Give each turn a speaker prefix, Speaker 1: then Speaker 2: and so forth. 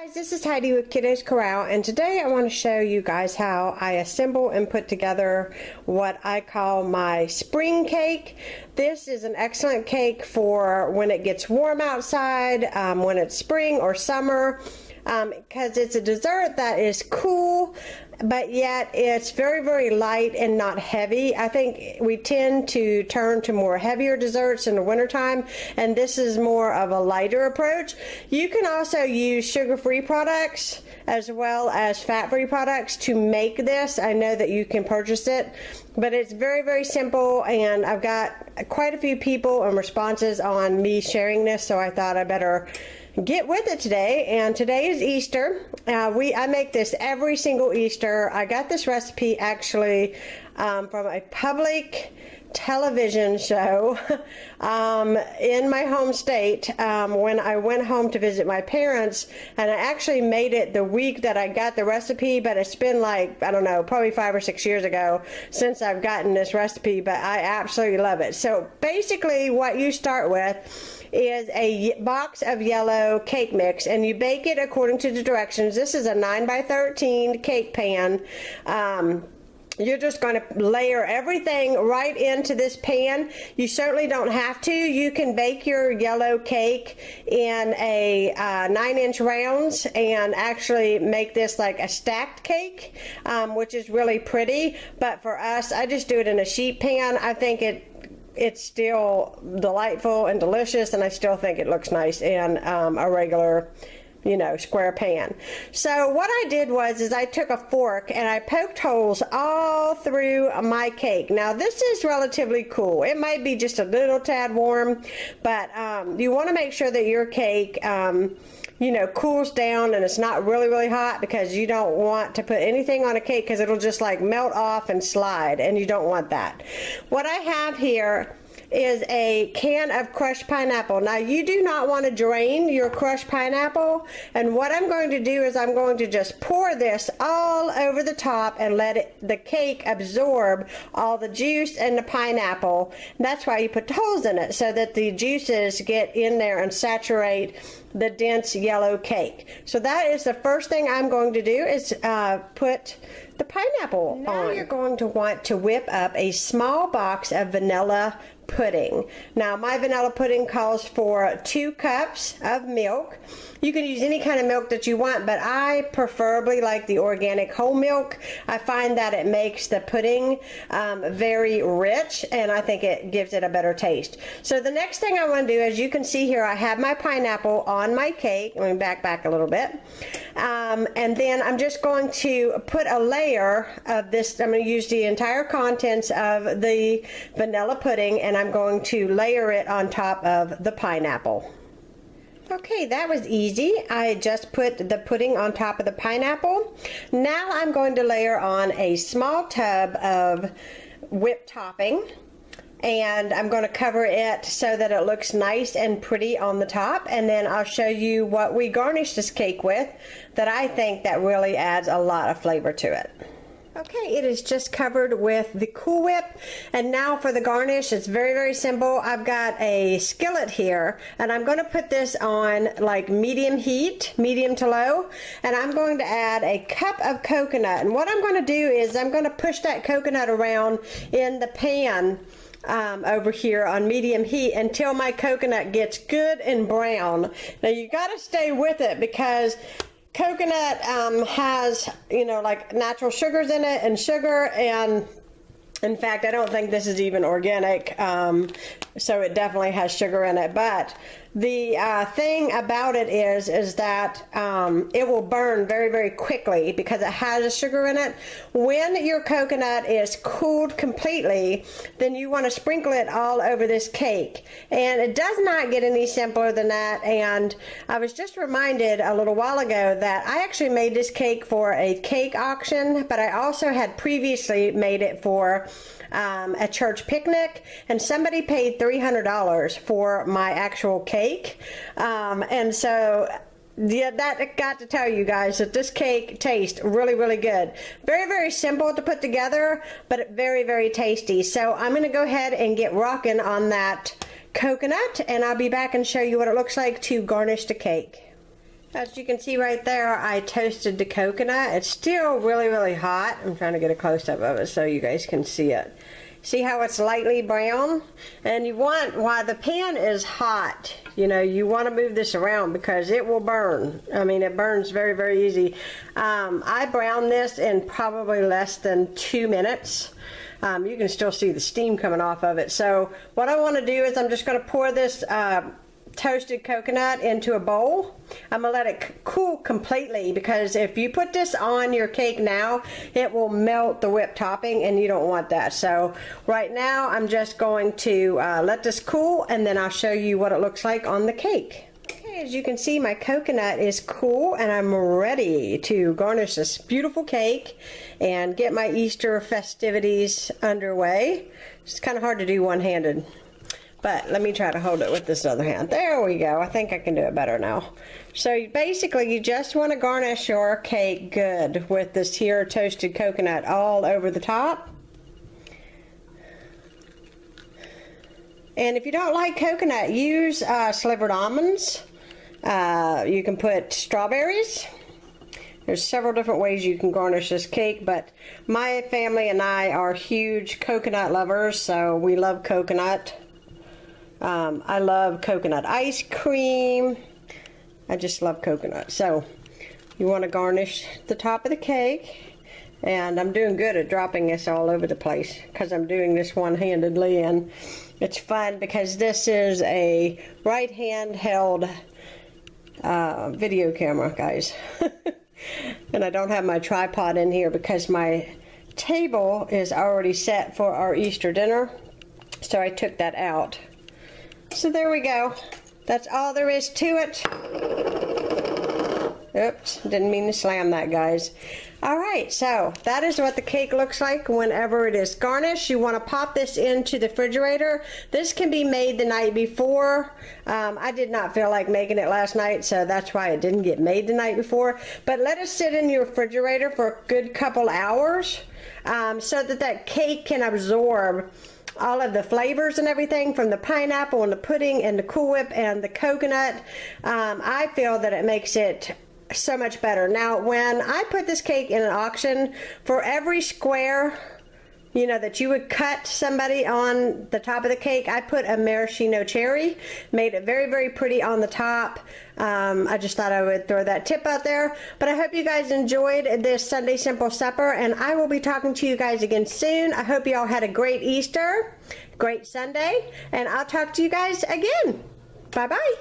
Speaker 1: Guys, this is Heidi with Kiddos Corral, and today I want to show you guys how I assemble and put together what I call my spring cake. This is an excellent cake for when it gets warm outside, when it's spring or summer, because it's a dessert that is cool, but yet it's very, very light and not heavy. I think we tend to turn to more heavier desserts in the wintertime, and this is more of a lighter approach. You can also use sugar-free products as well as fat-free products to make this. I know that you can purchase it, but it's very, very simple, and I've got quite a few people and responses on me sharing this, so I thought I better get with it today. And today is Easter. I make this every single Easter. I got this recipe actually from a public television show in my home state when I went home to visit my parents, and I actually made it the week that I got the recipe, but it's been like, I don't know, probably 5 or 6 years ago since I've gotten this recipe, but I absolutely love it. So basically what you start with is a box of yellow cake mix, and you bake it according to the directions. This is a 9 by 13 cake pan. You're just going to layer everything right into this pan. You certainly don't have to. You can bake your yellow cake in a 9-inch rounds and actually make this like a stacked cake, which is really pretty. But for us, I just do it in a sheet pan. I think it's still delightful and delicious, and I still think it looks nice in a regular, you know, square pan. So what I did was I took a fork and I poked holes all through my cake. Now this is relatively cool. It might be just a little tad warm, but you want to make sure that your cake you know, cools down and it's not really, really hot, because you don't want to put anything on a cake because it'll just like melt off and slide, and you don't want that. What I have here is a can of crushed pineapple. Now you do not want to drain your crushed pineapple, and what I'm going to do is I'm going to just pour this all over the top and let the cake absorb all the juice and the pineapple. And that's why you put the holes in it, so that the juices get in there and saturate the dense yellow cake. So that is the first thing I'm going to do, is put the pineapple on. Now you're going to want to whip up a small box of vanilla pudding. Now my vanilla pudding calls for 2 cups of milk. You can use any kind of milk that you want, but I preferably like the organic whole milk. I find that it makes the pudding very rich, and I think it gives it a better taste. So the next thing I want to do, as you can see here, I have my pineapple on my cake. Let me back a little bit. And then I'm just going to put a layer of this. I'm going to use the entire contents of the vanilla pudding, and I'm going to layer it on top of the pineapple. Okay, that was easy. I just put the pudding on top of the pineapple. Now I'm going to layer on a small tub of whipped topping, and I'm going to cover it so that it looks nice and pretty on the top, and then I'll show you what we garnish this cake with that I think that really adds a lot of flavor to it. Okay, it is just covered with the Cool Whip, and now for the garnish. It's very, very simple. I've got a skillet here, and I'm going to put this on like medium heat, medium to low, and I'm going to add a cup of coconut. And what I'm going to do is I'm going to push that coconut around in the pan over here on medium heat until my coconut gets good and brown. Now you got to stay with it, because coconut has, you know, like natural sugars in it, and sugar, and in fact I don't think this is even organic, so it definitely has sugar in it. But the thing about it is that it will burn very, very quickly because it has a sugar in it. When your coconut is cooled completely, then you want to sprinkle it all over this cake, and it does not get any simpler than that. And I was just reminded a little while ago that I actually made this cake for a cake auction, but I also had previously made it for a church picnic, and somebody paid $300 for my actual cake, and so yeah, that got to tell you guys that this cake tastes really, really good. Very, very simple to put together, but very, very tasty. So I'm going to go ahead and get rocking on that coconut, and I'll be back and show you what it looks like to garnish the cake. As you can see right there, I toasted the coconut. It's still really, really hot. I'm trying to get a close-up of it so you guys can see it. See how it's lightly brown? And you want, while the pan is hot, you know, you want to move this around because it will burn. I mean, it burns very, very easy. I browned this in probably less than 2 minutes. You can still see the steam coming off of it. So what I want to do is I'm just going to pour this toasted coconut into a bowl. I'm gonna let it cool completely because if you put this on your cake now, it will melt the whipped topping and you don't want that. So right now I'm just going to let this cool and then I'll show you what it looks like on the cake. Okay, as you can see, my coconut is cool and I'm ready to garnish this beautiful cake and get my Easter festivities underway. It's kind of hard to do one-handed. But let me try to hold it with this other hand. There we go. I think I can do it better now. So basically, you just want to garnish your cake good with this here toasted coconut all over the top. And if you don't like coconut, use slivered almonds. You can put strawberries. There's several different ways you can garnish this cake, but my family and I are huge coconut lovers, so we love coconut. I love coconut ice cream. I just love coconut. So you want to garnish the top of the cake. And I'm doing good at dropping this all over the place because I'm doing this one-handedly. And it's fun because this is a right-hand held video camera, guys. And I don't have my tripod in here because my table is already set for our Easter dinner. So I took that out. So there we go. That's all there is to it. Oops, didn't mean to slam that, guys. Alright, so that is what the cake looks like whenever it is garnished. You want to pop this into the refrigerator. This can be made the night before. I did not feel like making it last night, so that's why it didn't get made the night before. But let it sit in your refrigerator for a good couple hours so that cake can absorb all of the flavors and everything from the pineapple and the pudding and the Cool Whip and the coconut. I feel that it makes it so much better. Now, when I put this cake in an auction, for every square, you know, that you would cut somebody on the top of the cake, I put a maraschino cherry, made it very, very pretty on the top. I just thought I would throw that tip out there. But I hope you guys enjoyed this Sunday Simple Supper, and I will be talking to you guys again soon. I hope you all had a great Easter, great Sunday, and I'll talk to you guys again. Bye-bye.